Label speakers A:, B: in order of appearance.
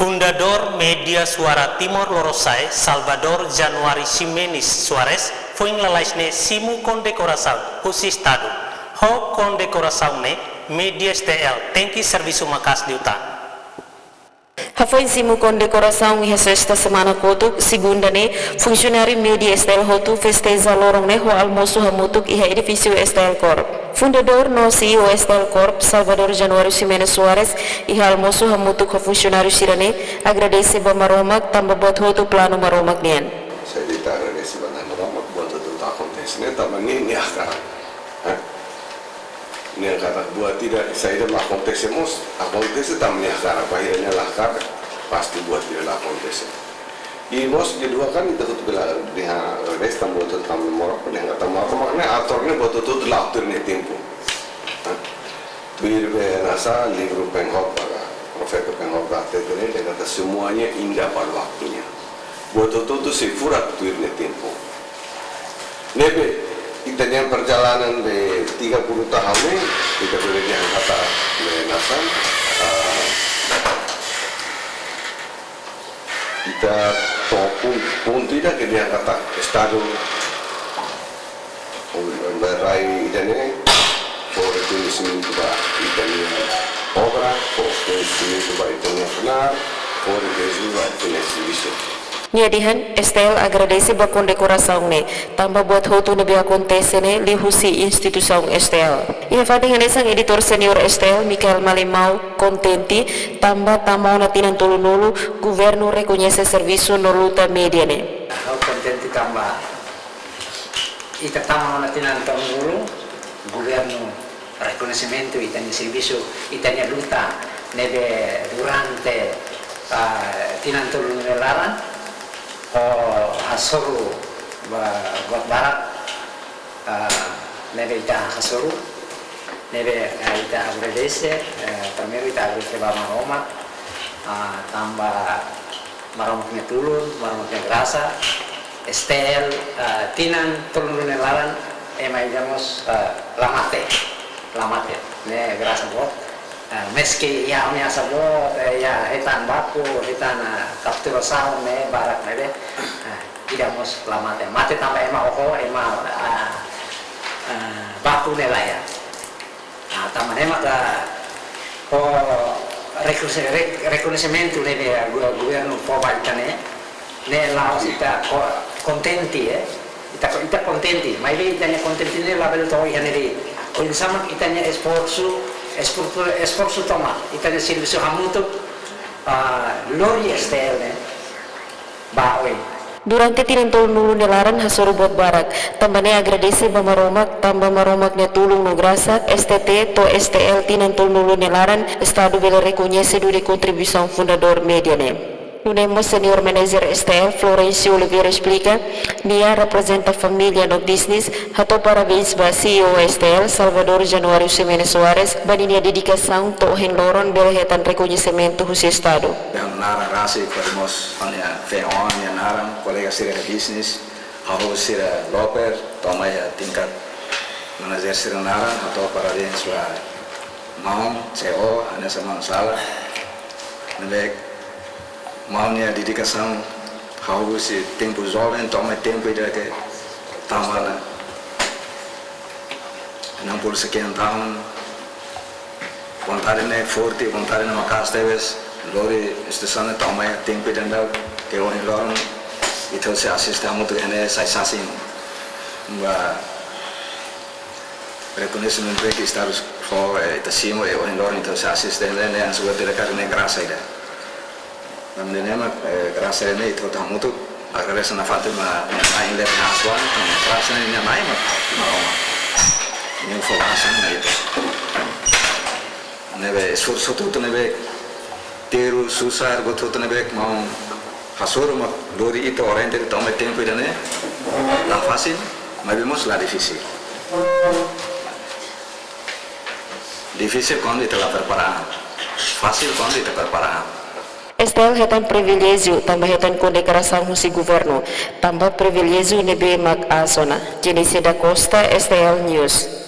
A: Fundador Media Suara Timor Lorosai, Salvador Januari Ximenes Suarez, foi enlalaisne simu condecoração husi Estado. Ho condecoração ne Media STL, tem que serviço macas diuta.
B: Foi simu condecoração e esta semana kotuk segunda ne funcionário Media STL hotu festeja lorong ne ho almoço hamutuk e edifício STL Corp. Fundador no CEO STL Corp, Salvador Januari Ximenes Suarez, e almoço hamutuk ho funcionário sirane agradece ba maromak tambah buat hotu plano maromak nian.
C: Saya dita agradece ba maromak buat hotu ta acontece ne tamani ni akar. Ni kata buat tidak saya dah acontecemos tamani akar akhirnya lakar pasti buat tidak acontece. I bos kedua kan itu tuh bila dia resta buat tamu morak dengan kata makna aturnya buat itu dilakukan nih tempo. Bir nasa libro penghok pada profesor penghok kata itu nih kata semuanya indah pada waktunya. Buat itu tuh sefurat tuh nih tempo. Nebe kita yang perjalanan di 30 tahun nih kita boleh yang kata nasa kita pun tidak dia kata Estado berai idane por reconhecimento da Italiana obra, por reconhecimento da Italiana benar, por reconhecimento da Italiana serviço.
B: Niadihan STL agradece ba condecoração ne tambah buat hotu nabi acontece ne lihusi instituição STL. Ia fadingan isang editor senior STL Michael Malimau contenti tambah tamau na tinantulunulu governo reconhece serviço no luta media ne.
D: Contenti tambah ita tamau na tinantulunulu governo reconhecimento itanya serviço itanya luta nebe durante tinantulunulu laran hasuru buat barat nebe ita hasuru nebe ita agradece primero ita agradece ba maromak tambah maromaknya tulun maromaknya grasa STL tinan tulun nelaran digamos lamate ne grasa buat meski ya unia sabot ya hitan baku hitan kaptura saun ne barak ne tidak mus lamate mate tambah ema oho ema baku ne lah ya tambah ema reconhecimento ne governo pobalta ne laos ita contenti ita contenti ma itanya contenti ne label to ihane di oleh sama itanya esforço toma itanya serviço hamutuk lori STL bawe.
B: Durante tinantulunulu nelaran hasuru buat barak tambahnya agradece ba maromak tambah maromaknya tulung no grasa STT to STL tinantulunulu nelaran Estado bela reconhece do de contribuição fundador media ne. Unemos senior manager STL Florencio Oliveira explica dia representa família no business hato parabéns ba CEO STL Salvador Januari Ximenes Suarez baninia dedicação to henloron berhetan reconhecimento husi Estado.
E: Yang nara rasi podemos hanya feon yang naram kolega sira business haho sira loper tomaya tingkat manager sira naram atau parabéns ba mau CEO hanya sama salah nebek maunya dedicação how se tempo jovem toma tempo de que tamana 60 sekian tahun vontade ne forte vontade na makas teves lori estação toma tempo de andar que o lorong itu se assista muito ene sai sasin ba reconhecimento que está for itasimo e o lorong itu se assista ene yang sudah direkar ne grasa ida namanya kerasa ini itu tamu tuh agar sana Fatima main dari Aswan kerasa ini main mau ini fokusan itu nebe esforço tuh nebe teru susah gotu tuh nebe mau hasur mak lori itu orang dari tamu tempo dan la fácil mas vemos la difícil quando está la preparada fácil quando está preparada.
B: STL hetan privilégio tambah hetan condecoração husi governo tambah privilégio nebe mag asona Jenisi da Costa STL News.